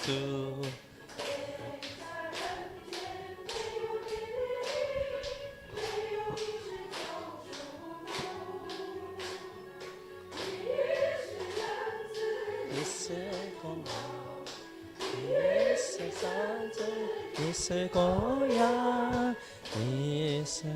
주 있을 거야 있을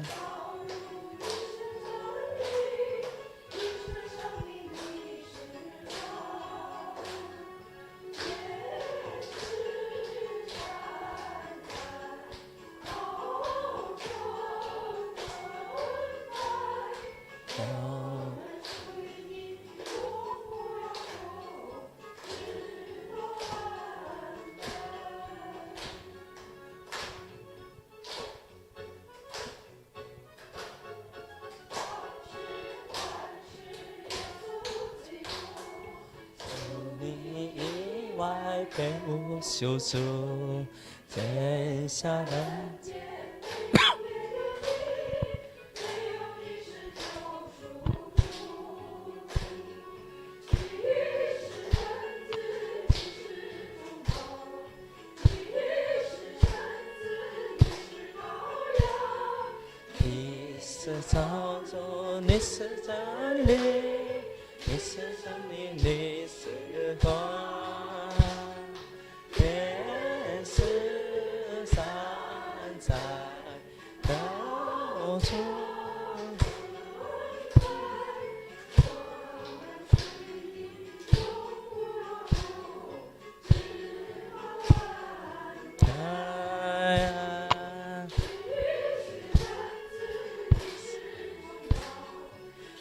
배우소서 제 사랑 이 세상에 내 세상에 내 세상에 내 세상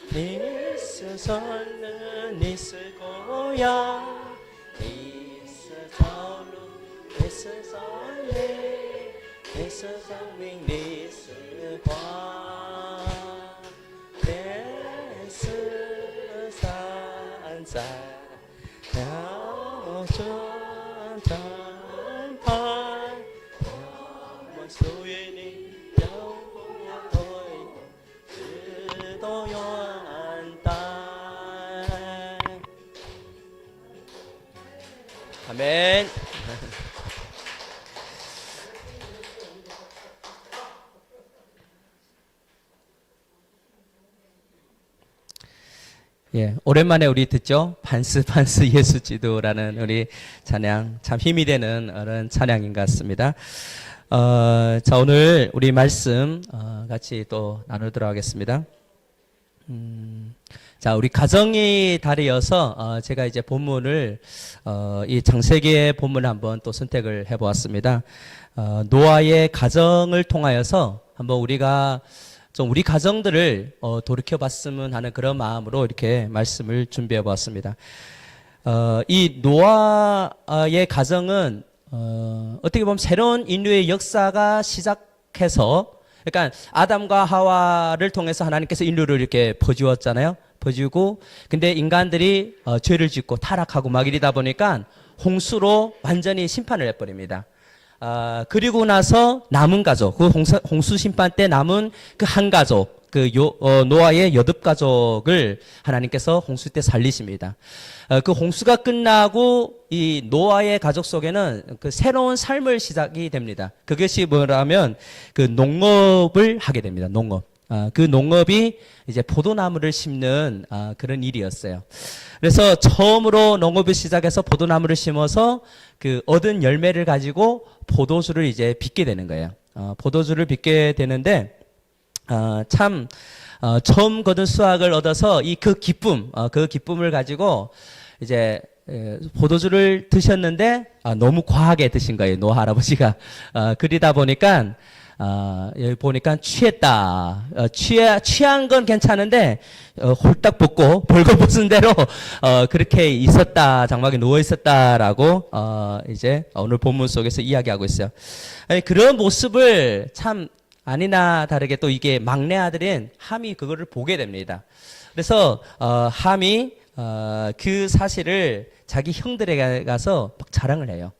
네 세상은 있을 거야 있을 절로 내 세상에 내 세상에 네 세상 내 세상 사랑전 단판 영원 소연이 영원히 그도요한 딸 아멘. 예, 오랜만에 우리 듣죠? 반스 예수지도라는 우리 찬양, 참 힘이 되는 그런 찬양인 것 같습니다. 자, 오늘 우리 말씀 같이 또 나누도록 하겠습니다. 자, 우리 가정의 달이어서 제가 이제 본문을 이 창세기의 본문을 한번 또 선택을 해보았습니다. 노아의 가정을 통하여서 한번 우리가 좀 우리 가정들을 돌이켜봤으면 하는 그런 마음으로 이렇게 말씀을 준비해보았습니다. 이 노아의 가정은 어떻게 보면 새로운 인류의 역사가 시작해서, 그러니까 아담과 하와를 통해서 하나님께서 인류를 이렇게 퍼주었잖아요. 퍼주고, 근데 인간들이 죄를 짓고 타락하고 막 이러다 보니까 홍수로 완전히 심판을 해버립니다. 그리고 나서 남은 가족, 그 홍수 심판 때 남은 그 한 가족, 노아의 여덟 가족을 하나님께서 홍수 때 살리십니다. 그 홍수가 끝나고 이 노아의 가족 속에는 그 새로운 삶을 시작이 됩니다. 그것이 뭐라면 그 농업을 하게 됩니다. 농업. 그 농업이 이제 포도나무를 심는 그런 일이었어요. 그래서 처음으로 농업을 시작해서 포도나무를 심어서 그 얻은 열매를 가지고 포도주를 이제 빚게 되는 거예요. 포도주를 빚게 되는데 참 처음 거둔 수확을 얻어서 그 기쁨을 가지고 이제 포도주를 드셨는데 너무 과하게 드신 거예요. 노아 할아버지가. 그러다 보니까 여기 보니까 취했다. 취한 건 괜찮은데, 홀딱 벗고, 벌거벗은 대로, 그렇게 있었다. 장막에 누워 있었다라고, 이제 오늘 본문 속에서 이야기하고 있어요. 아니, 그런 모습을 참 아니나 다르게 또 이게 막내 아들인 함이 그거를 보게 됩니다. 그래서, 함이, 그 사실을 자기 형들에게 가서 막 자랑을 해요.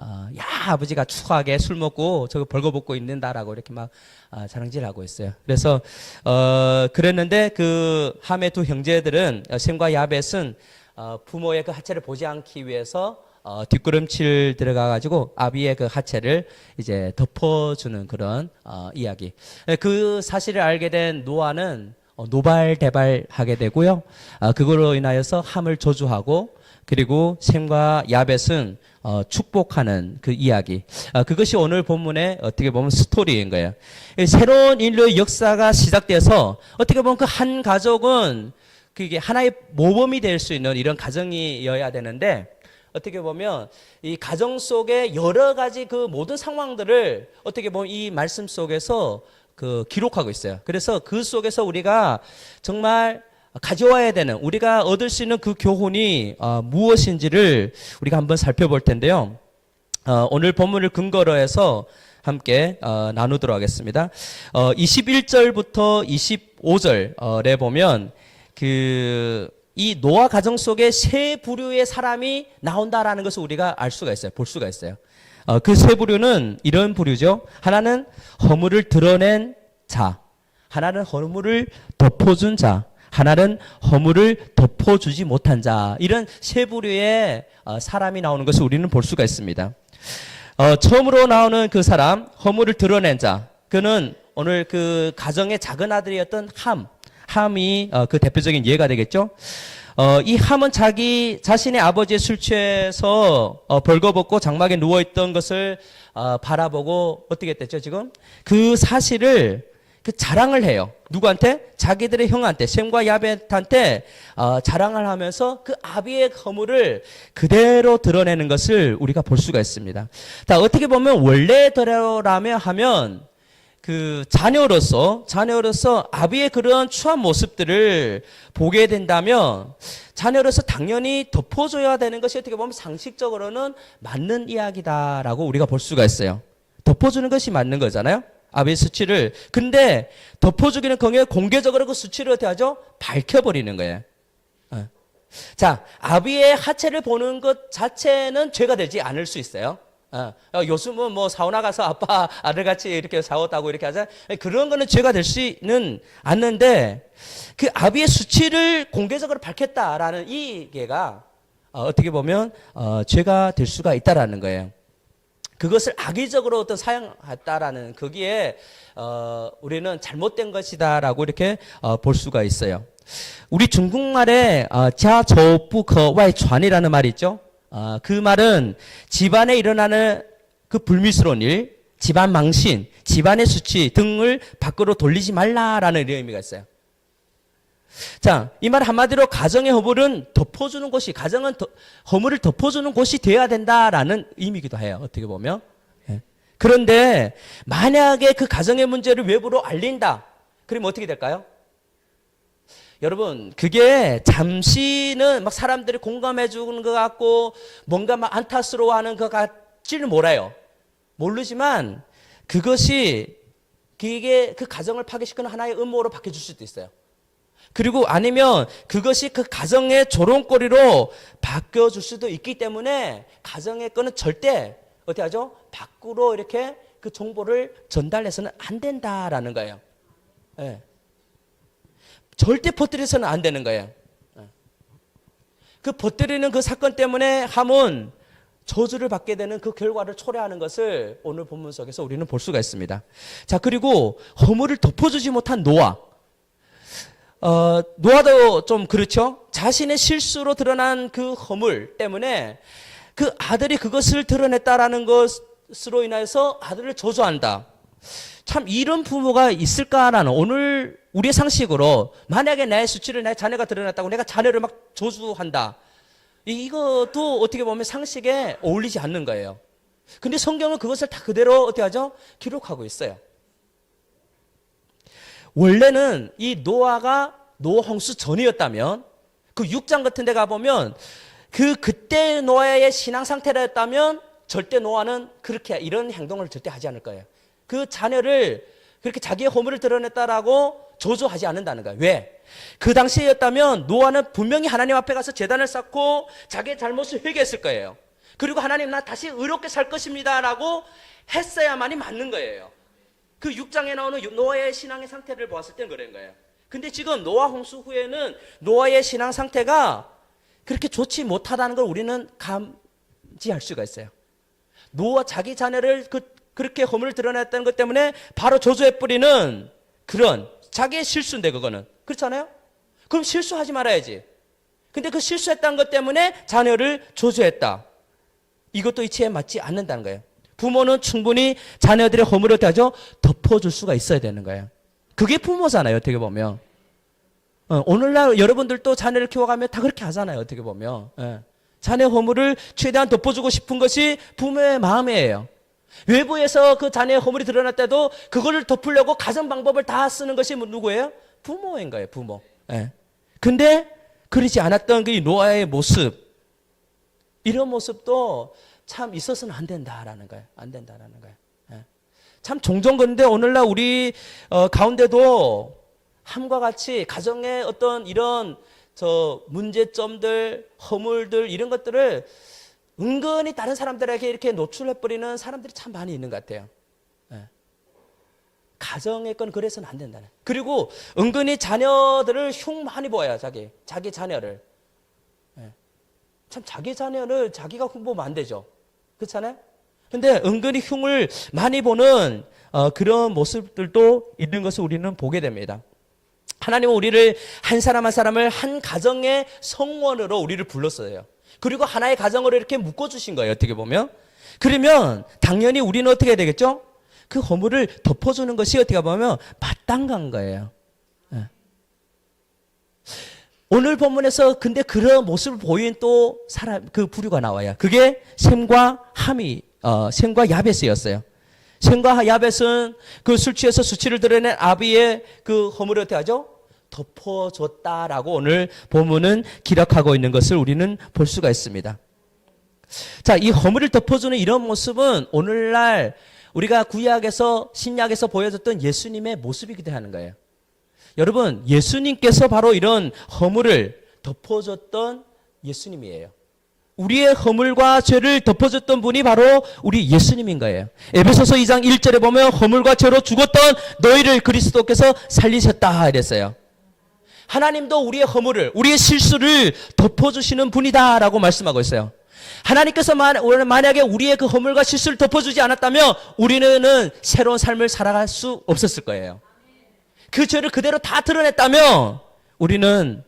야, 아버지가 추하게 술 먹고 저거 벌거벗고 있는다라고 이렇게 막 자랑질하고 있어요. 그래서 그랬는데 그 함의 두 형제들은 셈과 야벳은 부모의 그 하체를 보지 않기 위해서 뒷걸음질 들어가가지고 아비의 그 하체를 이제 덮어주는 그런 이야기. 그 사실을 알게 된 노아는 노발대발하게 되고요. 그걸로 인하여서 함을 저주하고 그리고 셈과 야벳은 축복하는 그 이야기. 그것이 오늘 본문의 어떻게 보면 스토리인 거예요. 새로운 인류의 역사가 시작돼서 어떻게 보면 그 한 가족은 그게 하나의 모범이 될 수 있는 이런 가정이어야 되는데 어떻게 보면 이 가정 속에 여러 가지 그 모든 상황들을 어떻게 보면 이 말씀 속에서 그 기록하고 있어요. 그래서 그 속에서 우리가 정말 가져와야 되는 우리가 얻을 수 있는 그 교훈이 무엇인지를 우리가 한번 살펴볼 텐데요. 오늘 본문을 근거로 해서 함께 나누도록 하겠습니다. 21절부터 25절에 보면 이 노아 가정 속에 세 부류의 사람이 나온다라는 것을 우리가 알 수가 있어요. 볼 수가 있어요. 그 세 부류는 이런 부류죠. 하나는 허물을 드러낸 자, 하나는 허물을 덮어준 자, 하나는 허물을 덮어주지 못한 자. 이런 세 부류의 사람이 나오는 것을 우리는 볼 수가 있습니다. 처음으로 나오는 그 사람, 허물을 드러낸 자. 그는 오늘 그 가정의 작은 아들이었던 함이 그 대표적인 예가 되겠죠. 이 함은 자기 자신의 아버지의 술 취해서 벌거벗고 장막에 누워있던 것을 바라보고 어떻게 됐죠 지금? 그 사실을 그 자랑을 해요. 누구한테? 자기들의 형한테, 셈과 야벳한테 자랑을 하면서 그 아비의 허물을 그대로 드러내는 것을 우리가 볼 수가 있습니다. 자, 어떻게 보면 원래대로라면 하면 그 자녀로서 아비의 그런 추한 모습들을 보게 된다면 자녀로서 당연히 덮어줘야 되는 것이 어떻게 보면 상식적으로는 맞는 이야기다라고 우리가 볼 수가 있어요. 덮어주는 것이 맞는 거잖아요. 아비의 수치를. 근데 덮어주기는 거기에 공개적으로 그 수치를 어떻게 하죠? 밝혀버리는 거예요. 자, 아비의 하체를 보는 것 자체는 죄가 되지 않을 수 있어요. 요즘은 뭐 사우나 가서 아빠 아들 같이 이렇게 싸웠다고 이렇게 하자. 그런 거는 죄가 될 수는 않는데 그 아비의 수치를 공개적으로 밝혔다라는 이게가 어떻게 보면 죄가 될 수가 있다라는 거예요. 그것을 악의적으로 어떤 사용했다라는 거기에 우리는 잘못된 것이다라고 이렇게 볼 수가 있어요. 우리 중국말에 자저부거와이传이라는 말이 있죠. 그 말은 집안에 일어나는 그 불미스러운 일, 집안 망신, 집안의 수치 등을 밖으로 돌리지 말라라는 의미가 있어요. 자, 이 말 한마디로 가정의 허물은 덮어주는 곳이, 가정은 허물을 덮어주는 곳이 되어야 된다라는 의미이기도 해요. 어떻게 보면. 예. 그런데 만약에 그 가정의 문제를 외부로 알린다. 그러면 어떻게 될까요? 여러분, 그게 잠시는 막 사람들이 공감해 주는 것 같고 뭔가 막 안타스러워하는 것 같지는 몰라요. 모르지만 그것이 그게 그 가정을 파괴시키는 하나의 음모로 바뀌어질 수도 있어요. 그리고 아니면 그것이 그 가정의 조롱거리로 바뀌어줄 수도 있기 때문에 가정의 거는 절대 어떻게 하죠? 밖으로 이렇게 그 정보를 전달해서는 안 된다라는 거예요. 네. 절대 퍼뜨려서는 안 되는 거예요. 그 퍼뜨리는 그 사건 때문에 함은 저주를 받게 되는 그 결과를 초래하는 것을 오늘 본문 속에서 우리는 볼 수가 있습니다. 자, 그리고 허물을 덮어주지 못한 노아. 노아도 좀 그렇죠. 자신의 실수로 드러난 그 허물 때문에 그 아들이 그것을 드러냈다라는 것으로 인해서 아들을 저주한다. 참 이런 부모가 있을까라는 오늘 우리의 상식으로 만약에 내 수치를 내 자녀가 드러냈다고 내가 자녀를 막 저주한다. 이것도 어떻게 보면 상식에 어울리지 않는 거예요. 근데 성경은 그것을 다 그대로 어떻게 하죠? 기록하고 있어요. 원래는 이 노아가 노아 홍수 전이었다면 그 6장 같은 데 가보면 그때 노아의 신앙 상태였다면 절대 노아는 그렇게 이런 행동을 절대 하지 않을 거예요. 그 자녀를 그렇게 자기의 허물을 드러냈다라고 저주하지 않는다는 거예요. 왜? 그 당시였다면 노아는 분명히 하나님 앞에 가서 제단을 쌓고 자기의 잘못을 회개했을 거예요. 그리고 하나님 나 다시 의롭게 살 것입니다라고 했어야만이 맞는 거예요. 그 6장에 나오는 노아의 신앙의 상태를 보았을 때는 그런 거예요. 근데 지금 노아 홍수 후에는 노아의 신앙 상태가 그렇게 좋지 못하다는 걸 우리는 금지할 수가 있어요. 노아 자기 자녀를 그렇게 허물을 드러냈다는 것 때문에 바로 저주의 뿌리는 그런 자기의 실수인데 그거는. 그렇잖아요? 그럼 실수하지 말아야지. 근데 그 실수했다는 것 때문에 자녀를 저주했다. 이것도 이치에 맞지 않는다는 거예요. 부모는 충분히 자녀들의 허물을 어떻게 하죠? 덮어줄 수가 있어야 되는 거예요. 그게 부모잖아요, 어떻게 보면. 오늘날 여러분들도 자녀를 키워가면 다 그렇게 하잖아요, 어떻게 보면. 자녀 허물을 최대한 덮어주고 싶은 것이 부모의 마음이에요. 외부에서 그 자녀의 허물이 드러날 때도 그거를 덮으려고 가정 방법을 다 쓰는 것이 누구예요? 부모인 거예요, 부모. 근데 그러지 않았던 그 노아의 모습, 이런 모습도 참 있어서는 안 된다라는 거예요. 안 된다라는 거예요. 참 종종 그런데 오늘날 우리 가운데도 함과 같이 가정의 어떤 이런 문제점들, 허물들 이런 것들을 은근히 다른 사람들에게 이렇게 노출해버리는 사람들이 참 많이 있는 것 같아요. 가정의 건 그래서는 안 된다는. 그리고 은근히 자녀들을 흉 많이 보아요. 자기 자녀를. 참 자기 자녀를 자기가 흉보면 안 되죠. 그렇잖아요? 근데 은근히 흉을 많이 보는 그런 모습들도 있는 것을 우리는 보게 됩니다. 하나님은 우리를 한 사람 한 사람을 한 가정의 성원으로 우리를 불렀어요. 그리고 하나의 가정으로 이렇게 묶어주신 거예요. 어떻게 보면. 그러면 당연히 우리는 어떻게 해야 되겠죠? 그 허물을 덮어주는 것이 어떻게 보면 마땅한 거예요. 오늘 본문에서 근데 그런 모습을 보인 또 그 부류가 나와요. 그게 셈과 함이, 셈과 야벳이었어요. 셈과 야벳은 그 술 취해서 수치를 드러낸 아비의 그 허물을 어떻게 하죠? 덮어줬다라고 오늘 본문은 기록하고 있는 것을 우리는 볼 수가 있습니다. 자, 이 허물을 덮어주는 이런 모습은 오늘날 우리가 구약에서 신약에서 보여줬던 예수님의 모습이기도 하는 거예요. 여러분, 예수님께서 바로 이런 허물을 덮어줬던 예수님이에요. 우리의 허물과 죄를 덮어줬던 분이 바로 우리 예수님인 거예요. 에베소서 2장 1절에 보면 허물과 죄로 죽었던 너희를 그리스도께서 살리셨다 이랬어요. 하나님도 우리의 허물을, 우리의 실수를 덮어주시는 분이다라고 말씀하고 있어요. 하나님께서 만약에 우리의 그 허물과 실수를 덮어주지 않았다면 우리는 새로운 삶을 살아갈 수 없었을 거예요. 그 죄를 그대로 다 드러냈다면 우리는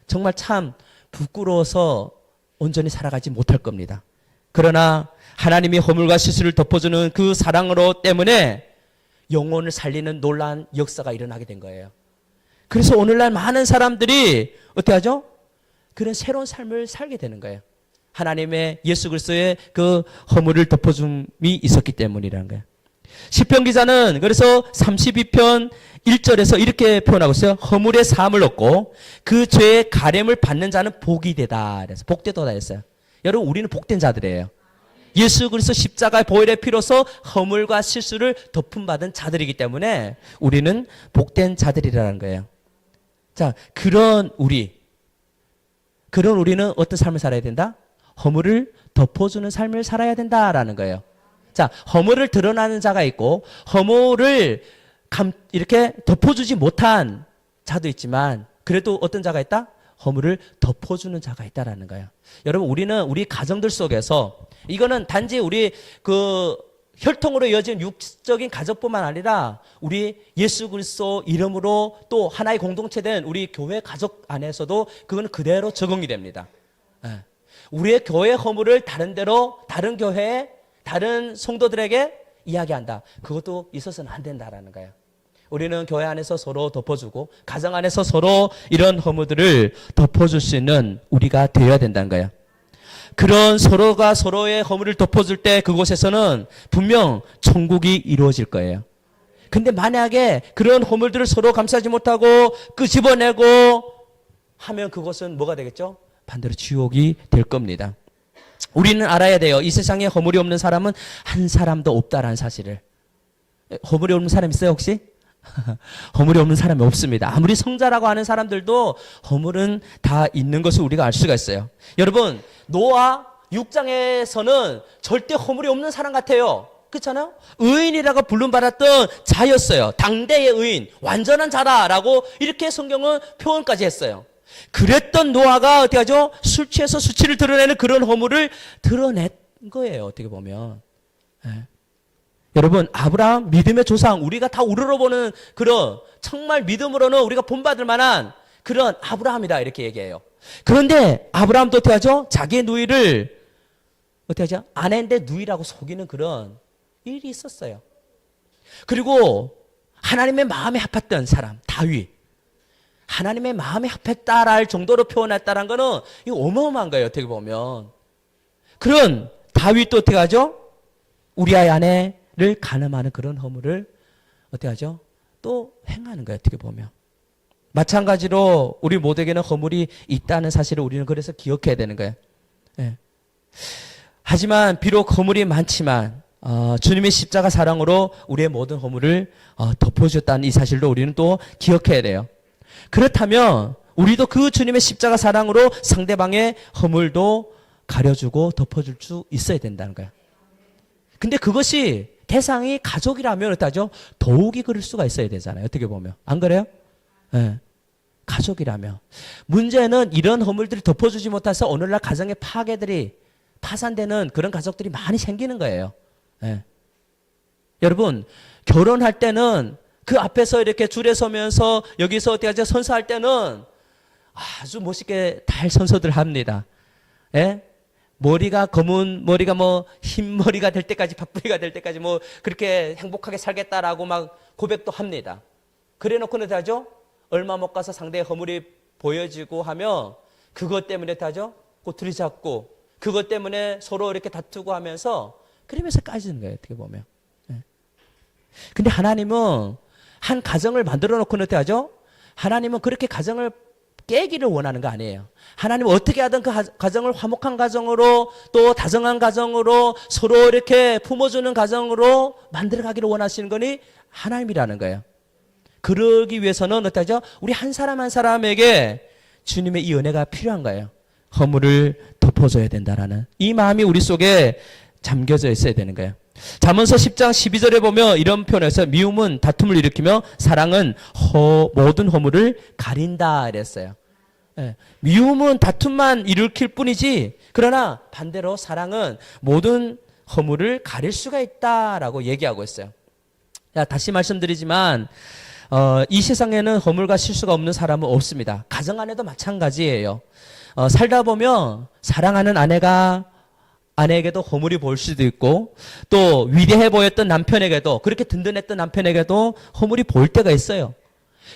정말 참 부끄러워서 온전히 살아가지 못할 겁니다. 그러나 하나님이 허물과 실수를 덮어주는 그 사랑으로 때문에 영혼을 살리는 놀라운 역사가 일어나게 된 거예요. 그래서 오늘날 많은 사람들이 어떻게 하죠? 그런 새로운 삶을 살게 되는 거예요. 하나님의 예수 그리스도의 그 허물을 덮어줌이 있었기 때문이라는 거예요. 시편 기자는 그래서 32편 1절에서 이렇게 표현하고 있어요. 허물의 사함을 얻고 그 죄의 가рем을 받는 자는 복이 되다. 그래서 복되도다 했어요. 여러분, 우리는 복된 자들이에요. 예수 그리스도 십자가의 보혈의 피로서 허물과 실수를 덮음받은 자들이기 때문에 우리는 복된 자들이라는 거예요. 자, 그런 우리는 어떤 삶을 살아야 된다? 허물을 덮어주는 삶을 살아야 된다라는 거예요. 자, 허물을 드러나는 자가 있고 허물을 이렇게 덮어주지 못한 자도 있지만 그래도 어떤 자가 있다? 허물을 덮어주는 자가 있다라는 거예요. 여러분, 우리는 우리 가정들 속에서 이거는 단지 우리 그 혈통으로 이어진 육적인 가족뿐만 아니라 우리 예수 그리스도 이름으로 또 하나의 공동체된 우리 교회 가족 안에서도 그건 그대로 적용이 됩니다. 우리의 교회 허물을 다른 교회에 다른 성도들에게 이야기한다. 그것도 있어서는 안 된다라는 거예요. 우리는 교회 안에서 서로 덮어주고 가정 안에서 서로 이런 허물들을 덮어줄 수 있는 우리가 되어야 된다는 거예요. 그런 서로가 서로의 허물을 덮어줄 때 그곳에서는 분명 천국이 이루어질 거예요. 근데 만약에 그런 허물들을 서로 감싸지 못하고 끄집어내고 하면 그것은 뭐가 되겠죠? 반대로 지옥이 될 겁니다. 우리는 알아야 돼요. 이 세상에 허물이 없는 사람은 한 사람도 없다라는 사실을. 허물이 없는 사람 있어요, 혹시? 허물이 없는 사람이 없습니다. 아무리 성자라고 하는 사람들도 허물은 다 있는 것을 우리가 알 수가 있어요. 여러분, 노아 6장에서는 절대 허물이 없는 사람 같아요. 그렇잖아요? 의인이라고 부름받았던 자였어요. 당대의 의인, 완전한 자다라고 이렇게 성경은 표현까지 했어요. 그랬던 노아가 어떻게 하죠? 술 취해서 수치를 드러내는 그런 허물을 거예요. 어떻게 보면. 예. 여러분, 아브라함 믿음의 조상, 우리가 다 우러러보는 그런 정말 믿음으로는 우리가 본받을 만한 그런 아브라함이다 이렇게 얘기해요. 그런데 아브라함도 어떻게 하죠? 자기의 누이를 어떻게 하죠? 아내인데 누이라고 속이는 그런 일이 있었어요. 그리고 하나님의 마음에 합했던 사람 다윗, 하나님의 마음에 합했다랄 정도로 표현했다는 거는 이거 어마어마한 거예요. 어떻게 보면. 그런 다윗도 어떻게 하죠? 우리아의 아내를 간음하는 그런 허물을 어떻게 하죠? 또 행하는 거예요. 어떻게 보면. 마찬가지로 우리 모두에게는 허물이 있다는 사실을 우리는 그래서 기억해야 되는 거예요. 예. 하지만 비록 허물이 많지만 주님의 십자가 사랑으로 우리의 모든 허물을 덮어주셨다는 이 사실도 우리는 또 기억해야 돼요. 그렇다면 우리도 그 주님의 십자가 사랑으로 상대방의 허물도 가려주고 덮어줄 수 있어야 된다는 거예요. 근데 그것이 대상이 가족이라면 어떠하죠? 더욱이 그럴 수가 있어야 되잖아요. 어떻게 보면. 안 그래요? 네. 가족이라면. 문제는 이런 허물들이 덮어주지 못해서 오늘날 가정의 파괴들이 파산되는 그런 가족들이 많이 생기는 거예요. 네. 여러분, 결혼할 때는 그 앞에서 이렇게 줄에 서면서 여기서 어떻게 하죠? 선서할 때는 아주 멋있게 잘 선서들 합니다. 예? 머리가 검은 머리가 뭐 흰 머리가 될 때까지 박부리가 될 때까지 뭐 그렇게 행복하게 살겠다라고 막 고백도 합니다. 그래 놓고는 하죠? 얼마 못 가서 상대의 허물이 보여지고 하면 그것 때문에 하죠? 꼬투리 잡고 그것 때문에 서로 이렇게 다투고 하면서 그러면서 까지는 거예요. 어떻게 보면. 예. 근데 하나님은 한 가정을 만들어 놓고는 어떻게 하죠? 하나님은 그렇게 가정을 깨기를 원하는 거 아니에요. 하나님은 어떻게 하든 그 가정을 화목한 가정으로 또 다정한 가정으로 서로 이렇게 품어주는 가정으로 만들어가기를 원하시는 거니 하나님이라는 거예요. 그러기 위해서는 어떻게 하죠? 우리 한 사람 한 사람에게 주님의 이 은혜가 필요한 거예요. 허물을 덮어줘야 된다라는 이 마음이 우리 속에 잠겨져 있어야 되는 거예요. 잠언서 10장 12절에 보면 이런 표현에서 미움은 다툼을 일으키며 사랑은 모든 허물을 가린다 이랬어요. 예, 미움은 다툼만 일으킬 뿐이지 그러나 반대로 사랑은 모든 허물을 가릴 수가 있다라고 얘기하고 있어요. 자, 다시 말씀드리지만 이 세상에는 허물과 실수가 없는 사람은 없습니다. 가정 안에도 마찬가지예요. 살다 보면 사랑하는 아내에게도 허물이 보일 수도 있고 또 위대해 보였던 남편에게도 그렇게 든든했던 남편에게도 허물이 보일 때가 있어요.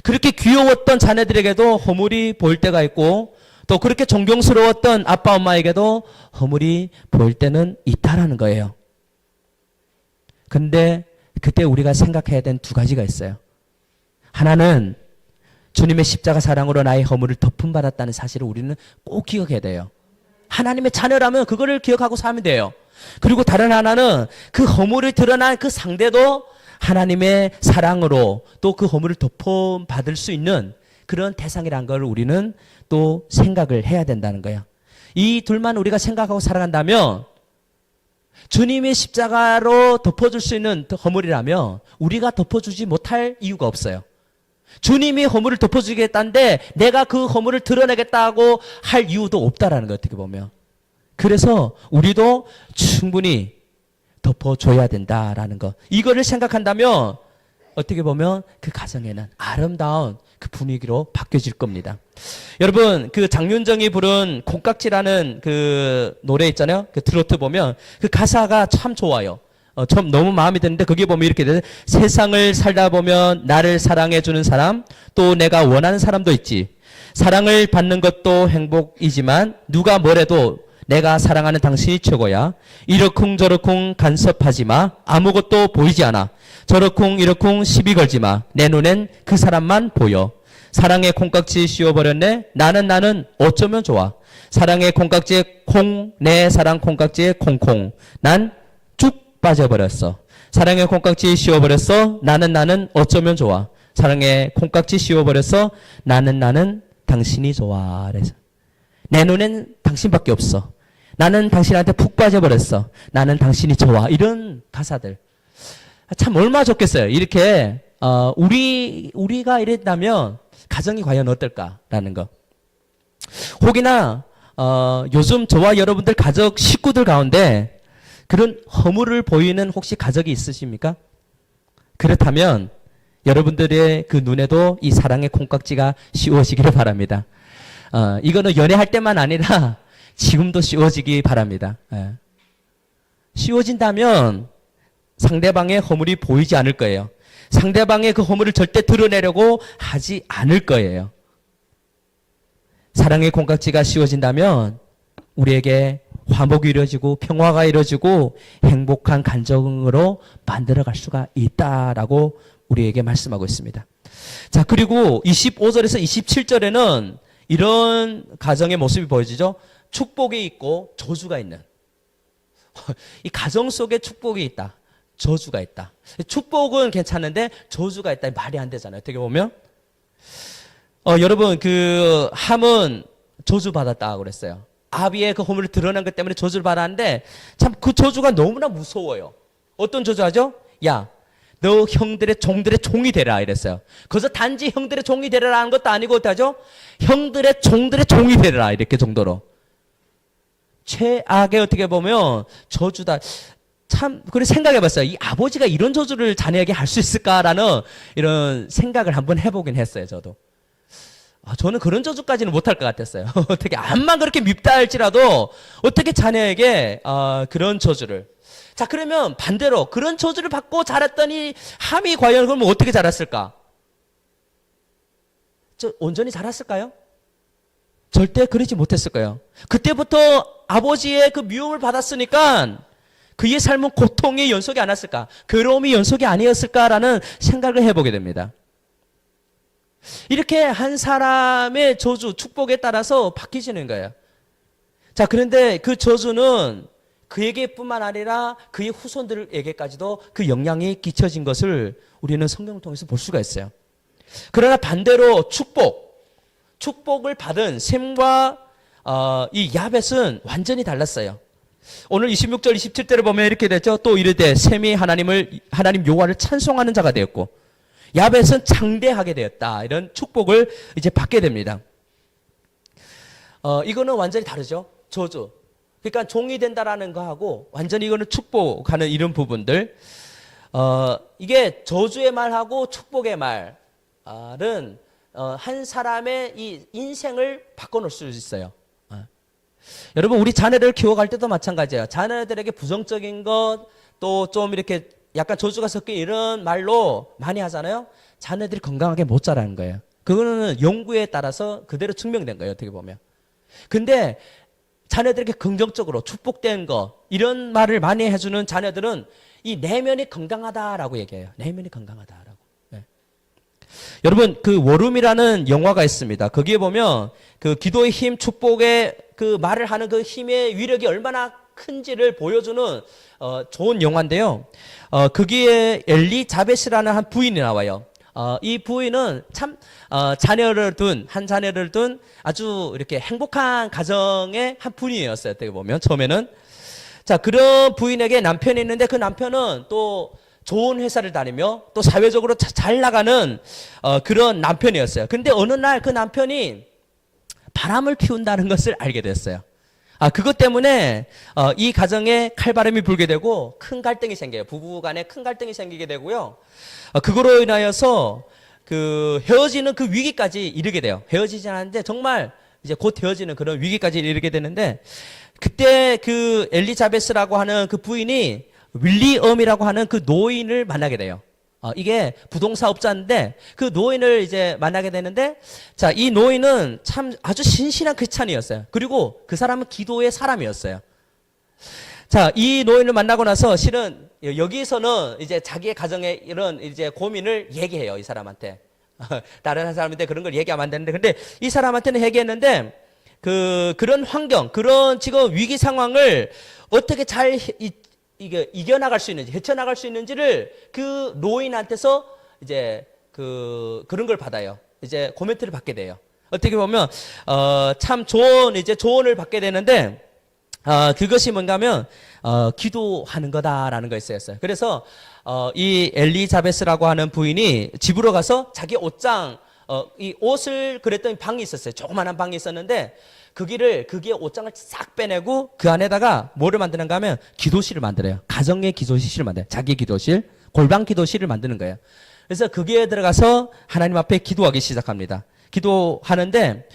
그렇게 귀여웠던 자녀들에게도 허물이 보일 때가 있고 또 그렇게 존경스러웠던 아빠 엄마에게도 허물이 보일 때는 있다라는 거예요. 근데 그때 우리가 생각해야 되는 두 가지가 있어요. 하나는 주님의 십자가 사랑으로 나의 허물을 덮음받았다는 사실을 우리는 꼭 기억해야 돼요. 하나님의 자녀라면 그거를 기억하고 살면 돼요. 그리고 다른 하나는 그 허물을 드러난 그 상대도 하나님의 사랑으로 또 그 허물을 덮어받을 수 있는 그런 대상이라는 걸 우리는 또 생각을 해야 된다는 거예요. 이 둘만 우리가 생각하고 살아간다면 주님의 십자가로 덮어줄 수 있는 허물이라면 우리가 덮어주지 못할 이유가 없어요. 주님이 허물을 덮어주겠다는데 내가 그 허물을 드러내겠다고 할 이유도 없다라는 거예요. 어떻게 보면. 그래서 우리도 충분히 덮어줘야 된다라는 거. 이거를 생각한다면 어떻게 보면 그 가정에는 아름다운 그 분위기로 바뀌어질 겁니다. 여러분 그 장윤정이 부른 콩깍지라는 그 노래 있잖아요. 그 트로트 보면 그 가사가 참 좋아요. 참 너무 마음에 드는데 거기에 보면 이렇게 돼. 세상을 살다 보면 나를 사랑해 주는 사람 또 내가 원하는 사람도 있지. 사랑을 받는 것도 행복이지만 누가 뭐래도 내가 사랑하는 당신이 최고야. 이러쿵저러쿵 간섭하지 마. 아무것도 보이지 않아. 저러쿵 이러쿵 시비 걸지 마. 내 눈엔 그 사람만 보여. 사랑의 콩깍지 씌워버렸네. 나는 어쩌면 좋아. 사랑의 콩깍지에 콩, 내 사랑 콩깍지에 콩콩. 난 쭉 빠져버렸어. 사랑의 콩깍지 씌워버렸어. 나는 어쩌면 좋아. 사랑의 콩깍지 씌워버렸어. 나는 당신이 좋아. 그래서 내 눈엔 당신밖에 없어. 나는 당신한테 푹 빠져버렸어. 나는 당신이 좋아. 이런 가사들. 참 얼마나 좋겠어요. 이렇게 우리가 이랬다면 가정이 과연 어떨까라는 거. 혹이나 요즘 저와 여러분들 가족 식구들 가운데 그런 허물을 보이는 혹시 가정이 있으십니까? 그렇다면 여러분들의 그 눈에도 이 사랑의 콩깍지가 씌워지기를 바랍니다. 이거는 연애할 때만 아니라 지금도 씌워지기 바랍니다. 예. 씌워진다면 상대방의 허물이 보이지 않을 거예요. 상대방의 그 허물을 절대 드러내려고 하지 않을 거예요. 사랑의 콩깍지가 씌워진다면 우리에게 화목이 이루어지고 평화가 이루어지고 행복한 간정으로 만들어갈 수가 있다라고 우리에게 말씀하고 있습니다. 자, 그리고 25절에서 27절에는 이런 가정의 모습이 보여지죠. 축복이 있고 저주가 있는. 이 가정 속에 축복이 있다. 저주가 있다. 축복은 괜찮은데 저주가 있다. 말이 안 되잖아요. 어떻게 보면. 여러분, 그 함은 저주받았다고 그랬어요. 아비의 그 허물을 드러난 것 때문에 저주를 받았는데 참 그 저주가 너무나 무서워요. 어떤 저주하죠? 야, 너 형들의 종들의 종이 되라 이랬어요. 그래서 단지 형들의 종이 되라라는 것도 아니고 어떡하죠? 형들의 종들의 종이 되라 이렇게 정도로. 최악의 어떻게 보면 저주다. 참, 그래 생각해봤어요. 이 아버지가 이런 저주를 자녀에게 할 수 있을까라는 이런 생각을 한번 해보긴 했어요, 저도. 저는 그런 저주까지는 못할 것 같았어요. 어떻게, 암만 그렇게 밉다 할지라도 어떻게 자녀에게 그런 저주를. 자, 그러면 반대로 그런 저주를 받고 자랐더니 함이 과연 그러면 어떻게 자랐을까? 온전히 자랐을까요? 절대 그러지 못했을 거예요. 그때부터 아버지의 그 미움을 받았으니까 그의 삶은 고통의 연속이 아니었을까? 괴로움이 연속이 아니었을까라는 생각을 해보게 됩니다. 이렇게 한 사람의 저주, 축복에 따라서 바뀌시는 거예요. 자, 그런데 그 저주는 그에게뿐만 아니라 그의 후손들에게까지도 그 영향이 끼쳐진 것을 우리는 성경을 통해서 볼 수가 있어요. 그러나 반대로 축복을 받은 셈과 이 야벳은 완전히 달랐어요. 오늘 26절 27절을 보면 이렇게 됐죠. 또 이르되 셈이 하나님 여호와를 찬송하는 자가 되었고 야벳은 창대하게 되었다. 이런 축복을 이제 받게 됩니다. 이거는 완전히 다르죠. 저주. 그러니까 종이 된다라는 거하고 완전히 이거는 축복하는 이런 부분들. 이게 저주의 말하고 축복의 말은 한 사람의 이 인생을 바꿔놓을 수 있어요. 여러분, 우리 자녀를 키워갈 때도 마찬가지예요. 자녀들에게 부정적인 것, 또 좀 이렇게 약간 저주가 섞인 이런 말로 많이 하잖아요. 자녀들이 건강하게 못 자라는 거예요. 그거는 연구에 따라서 그대로 증명된 거예요. 어떻게 보면. 근데 자녀들에게 긍정적으로 축복된 거, 이런 말을 많이 해주는 자녀들은 이 내면이 건강하다라고 얘기해요. 내면이 건강하다라고. 네. 여러분, 그 워룸이라는 영화가 있습니다. 거기에 보면 그 기도의 힘, 축복의 그 말을 하는 그 힘의 위력이 얼마나 큰지를 보여주는 좋은 영화인데요. 거기에 엘리자벳이라는 한 부인이 나와요. 이 부인은 참 자녀를 둔 아주 이렇게 행복한 가정의 한 분이었어요. 어떻게 보면 처음에는. 자, 그런 부인에게 남편이 있는데 그 남편은 또 좋은 회사를 다니며 또 사회적으로 잘 나가는 그런 남편이었어요. 근데 어느 날 그 남편이 바람을 피운다는 것을 알게 됐어요. 그것 때문에 이 가정에 칼바람이 불게 되고 큰 갈등이 생겨요. 부부 간에 큰 갈등이 생기게 되고요. 그거로 인하여서 그 헤어지는 그 위기까지 이르게 돼요. 헤어지지 않았는데 정말 이제 곧 헤어지는 그런 위기까지 이르게 되는데 그때 그 엘리자베스라고 하는 그 부인이 윌리엄이라고 하는 그 노인을 만나게 돼요. 이게 부동사업자인데 그 노인을 이제 만나게 되는데 자, 이 노인은 참 아주 신실한 크리스찬이었어요. 그리고 그 사람은 기도의 사람이었어요. 자, 이 노인을 만나고 나서 실은 여기서는 이제 자기의 가정의 이런 이제 고민을 얘기해요. 이 사람한테. 다른 한 사람인데 그런 걸 얘기하면 안 되는데 근데 이 사람한테는 얘기했는데 그런 환경, 그런 지금 위기 상황을 어떻게 잘 이겨나갈 수 있는지, 헤쳐나갈 수 있는지를 그 노인한테서 이제 그런 걸 받아요. 이제 코멘트를 받게 돼요. 어떻게 보면, 참 조언을 받게 되는데, 그것이 뭔가 하면, 기도하는 거다라는 거였어요. 그래서, 이 엘리자베스라고 하는 부인이 집으로 가서 자기 옷장, 이 옷을 그랬더니 방이 있었어요. 조그만한 방이 있었는데 거기에 옷장을 싹 빼내고 그 안에다가 뭐를 만드는가 하면 기도실을 만들어요. 가정의 기도실을 만들어요. 자기 기도실, 골방 기도실을 만드는 거예요. 그래서 거기에 들어가서 하나님 앞에 기도하기 시작합니다. 기도하는데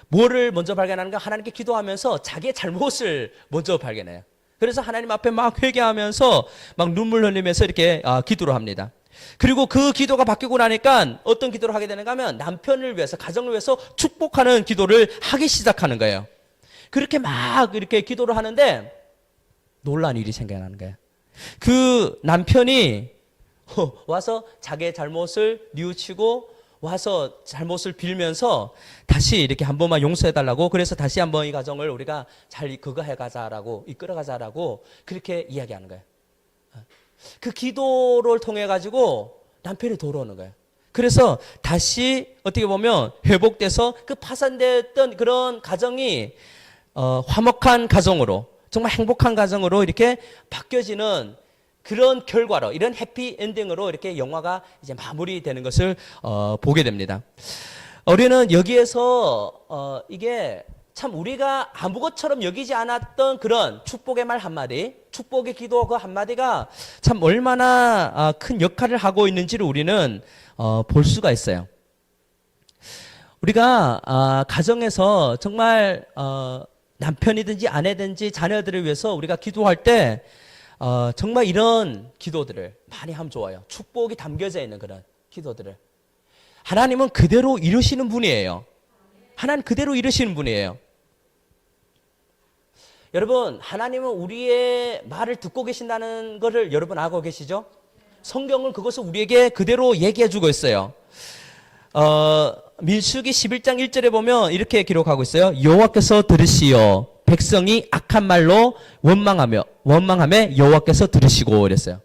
뭐를 먼저 발견하는가? 하나님께 기도하면서 자기의 잘못을 먼저 발견해요. 그래서 하나님 앞에 막 회개하면서 막 눈물 흘리면서 이렇게 기도를 합니다. 그리고 그 기도가 바뀌고 나니까 어떤 기도를 하게 되는가 하면 남편을 위해서, 가정을 위해서 축복하는 기도를 하기 시작하는 거예요. 그렇게 막 이렇게 기도를 하는데 놀라운 일이 생겨나는 거예요. 그 남편이 와서 자기의 잘못을 뉘우치고 와서 잘못을 빌면서 다시 이렇게 한 번만 용서해달라고, 그래서 다시 한번 이 가정을 우리가 잘 그거 해가자라고, 이끌어가자라고 그렇게 이야기하는 거예요. 그 기도를 통해 가지고 남편이 돌아오는 거예요. 그래서 다시 어떻게 보면 회복돼서 그 파산됐던 그런 가정이 화목한 가정으로, 정말 행복한 가정으로 이렇게 바뀌어지는 그런 결과로, 이런 해피 엔딩으로 이렇게 영화가 이제 마무리되는 것을 보게 됩니다. 우리는 여기에서 이게 참 우리가 아무것처럼 여기지 않았던 그런 축복의 말 한마디, 축복의 기도 그 한마디가 참 얼마나 큰 역할을 하고 있는지를 우리는 볼 수가 있어요. 우리가 가정에서 정말 남편이든지 아내든지 자녀들을 위해서 우리가 기도할 때 정말 이런 기도들을 많이 하면 좋아요. 축복이 담겨져 있는 그런 기도들을. 하나님은 그대로 이루시는 분이에요. 하나님 그대로 이루시는 분이에요. 여러분, 하나님은 우리의 말을 듣고 계신다는 것을 여러분 알고 계시죠? 성경은 그것을 우리에게 그대로 얘기해 주고 있어요. 민수기 11장 1절에 보면 이렇게 기록하고 있어요. 여호와께서 들으시어 백성이 악한 말로 원망하며 여호와께서 들으시고 이랬어요.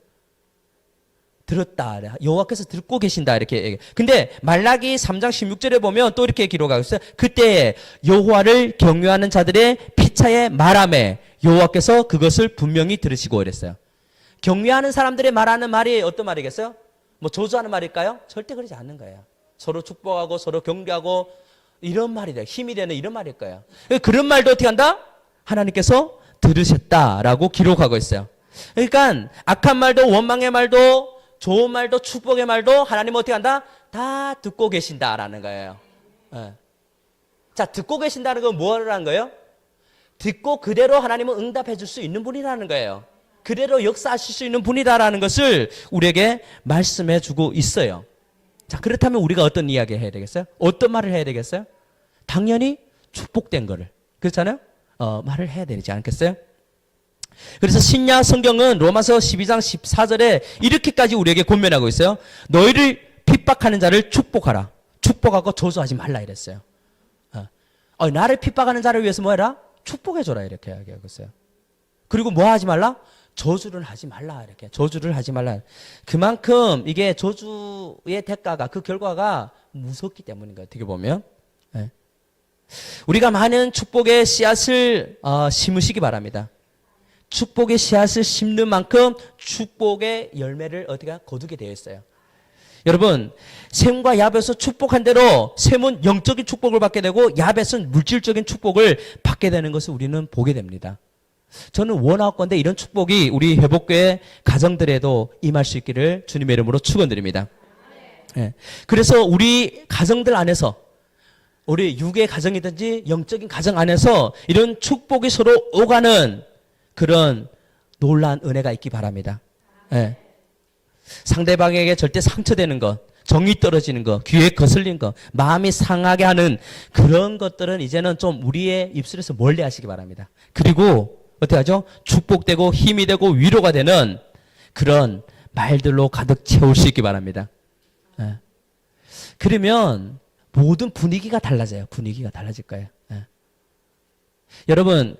들었다. 여호와께서 듣고 계신다. 이렇게 얘기해요. 근데 말라기 3장 16절에 보면 또 이렇게 기록하고 있어요. 그때 여호와를 경외하는 자들의 피차에 말하며 여호와께서 그것을 분명히 들으시고 이랬어요. 경외하는 사람들의 말하는 말이 어떤 말이겠어요? 뭐 저주하는 말일까요? 절대 그러지 않는 거예요. 서로 축복하고 서로 경배하고 이런 말이 돼요. 힘이 되는 이런 말일 거예요. 그런 말도 어떻게 한다? 하나님께서 들으셨다라고 기록하고 있어요. 그러니까 악한 말도 원망의 말도 좋은 말도 축복의 말도 하나님은 어떻게 한다? 다 듣고 계신다라는 거예요. 자, 듣고 계신다는 건 뭐라는 거예요? 듣고 그대로 하나님은 응답해 줄 수 있는 분이라는 거예요. 그대로 역사하실 수 있는 분이다라는 것을 우리에게 말씀해 주고 있어요. 자, 그렇다면 우리가 어떤 이야기 해야 되겠어요? 어떤 말을 해야 되겠어요? 당연히 축복된 거를. 그렇잖아요? 말을 해야 되지 않겠어요? 그래서 신약 성경은 로마서 12장 14절에 이렇게까지 우리에게 권면하고 있어요. 너희를 핍박하는 자를 축복하라. 축복하고 저주하지 말라 이랬어요. 나를 핍박하는 자를 위해서 뭐 해라? 축복해줘라 이렇게 이야기하고 있어요. 그리고 뭐 하지 말라? 저주를 하지 말라 이렇게. 저주를 하지 말라. 그만큼 이게 저주의 대가가, 그 결과가 무섭기 때문인 거예요. 어떻게 보면. 우리가 많은 축복의 씨앗을 심으시기 바랍니다. 축복의 씨앗을 심는 만큼 축복의 열매를 어디가 거두게 되어 있어요. 여러분, 셈과 야벳에서 축복한 대로 셈은 영적인 축복을 받게 되고 야벳은 물질적인 축복을 받게 되는 것을 우리는 보게 됩니다. 저는 원하건대 이런 축복이 우리 회복교회 가정들에도 임할 수 있기를 주님의 이름으로 축원드립니다. 그래서 우리 가정들 안에서, 우리 육의 가정이든지 영적인 가정 안에서 이런 축복이 서로 오가는 그런 놀라운 은혜가 있기 바랍니다. 상대방에게 절대 상처되는 것, 정이 떨어지는 것, 귀에 거슬린 것, 마음이 상하게 하는 그런 것들은 이제는 좀 우리의 입술에서 멀리 하시기 바랍니다. 그리고 어떻게 하죠? 축복되고 힘이 되고 위로가 되는 그런 말들로 가득 채울 수 있기 바랍니다. 그러면 모든 분위기가 달라져요. 분위기가 달라질 거예요. 여러분,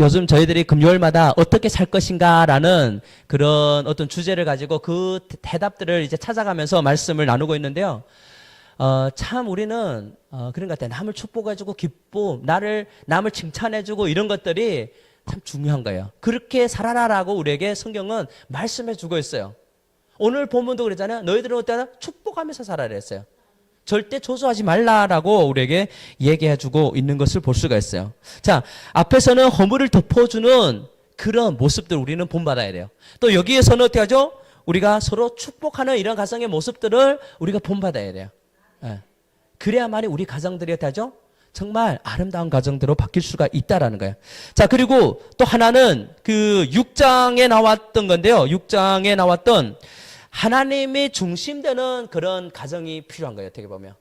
요즘 저희들이 금요일마다 어떻게 살 것인가라는 그런 어떤 주제를 가지고 그 대답들을 이제 찾아가면서 말씀을 나누고 있는데요. 참 우리는 그런 것 같아요. 남을 축복해주고 기쁨, 남을 칭찬해주고 이런 것들이 참 중요한 거예요. 그렇게 살아라라고 우리에게 성경은 말씀해 주고 있어요. 오늘 본문도 그랬잖아요. 너희들은 어때요? 축복하면서 살아라 했어요. 절대 조소하지 말라라고 우리에게 얘기해주고 있는 것을 볼 수가 있어요. 자, 앞에서는 허물을 덮어주는 그런 모습들 우리는 본받아야 돼요. 또 여기에서는 어떻게 하죠? 우리가 서로 축복하는 이런 가정의 모습들을 우리가 본받아야 돼요. 예. 그래야만이 우리 가정들이 어떻게 하죠? 정말 아름다운 가정들로 바뀔 수가 있다라는 거예요. 자, 그리고 또 하나는 그 6장에 나왔던 건데요. 6장에 나왔던 하나님이 중심되는 그런 가정이 필요한 거예요. 어떻게 보면.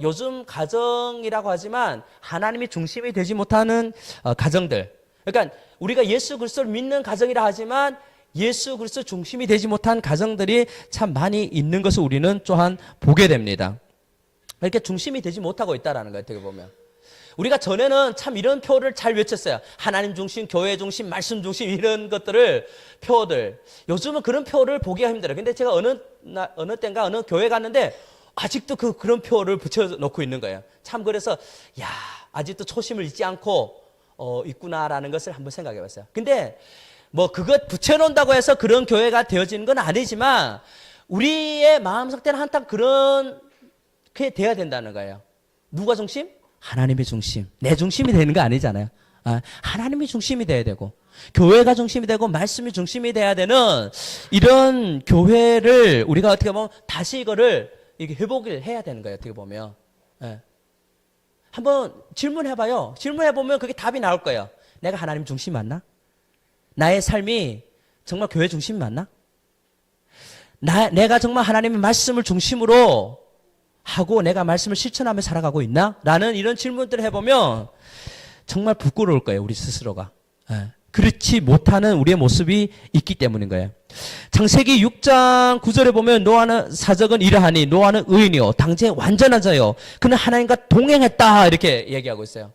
요즘 가정이라고 하지만 하나님이 중심이 되지 못하는 가정들. 그러니까 우리가 예수 그리스도를 믿는 가정이라 하지만 예수 그리스도 중심이 되지 못한 가정들이 참 많이 있는 것을 우리는 또한 보게 됩니다. 이렇게 중심이 되지 못하고 있다는 거예요. 어떻게 보면. 우리가 전에는 참 이런 표를 잘 외쳤어요. 하나님 중심, 교회 중심, 말씀 중심 이런 것들을 표들. 요즘은 그런 표를 보기가 힘들어요. 근데 제가 어느 때인가 어느 교회 갔는데 아직도 그런 표를 붙여놓고 있는 거예요. 참 그래서 야 아직도 초심을 잊지 않고 있구나라는 것을 한번 생각해 봤어요. 근데 뭐 그것 붙여놓는다고 해서 그런 교회가 되어지는 건 아니지만 우리의 마음속에는 한탄 그렇게 돼야 된다는 거예요. 누가 중심? 하나님의 중심. 내 중심이 되는 거 아니잖아요. 하나님이 중심이 돼야 되고 교회가 중심이 되고 말씀이 중심이 돼야 되는 이런 교회를 우리가 어떻게 보면 다시 이거를 이게 회복을 해야 되는 거예요. 어떻게 보면. 예. 한번 질문해봐요. 질문해보면 그게 답이 나올 거예요. 내가 하나님 중심 맞나? 나의 삶이 정말 교회 중심 맞나? 내가 정말 하나님의 말씀을 중심으로 하고 내가 말씀을 실천하며 살아가고 있나? 라는 이런 질문들을 해보면 정말 부끄러울 거예요. 우리 스스로가. 그렇지 못하는 우리의 모습이 있기 때문인 거예요. 창세기 6장 9절에 보면 노아는 사적은 이러하니 노아는 의인이요 당시에 완전한 자요 그는 하나님과 동행했다 이렇게 얘기하고 있어요.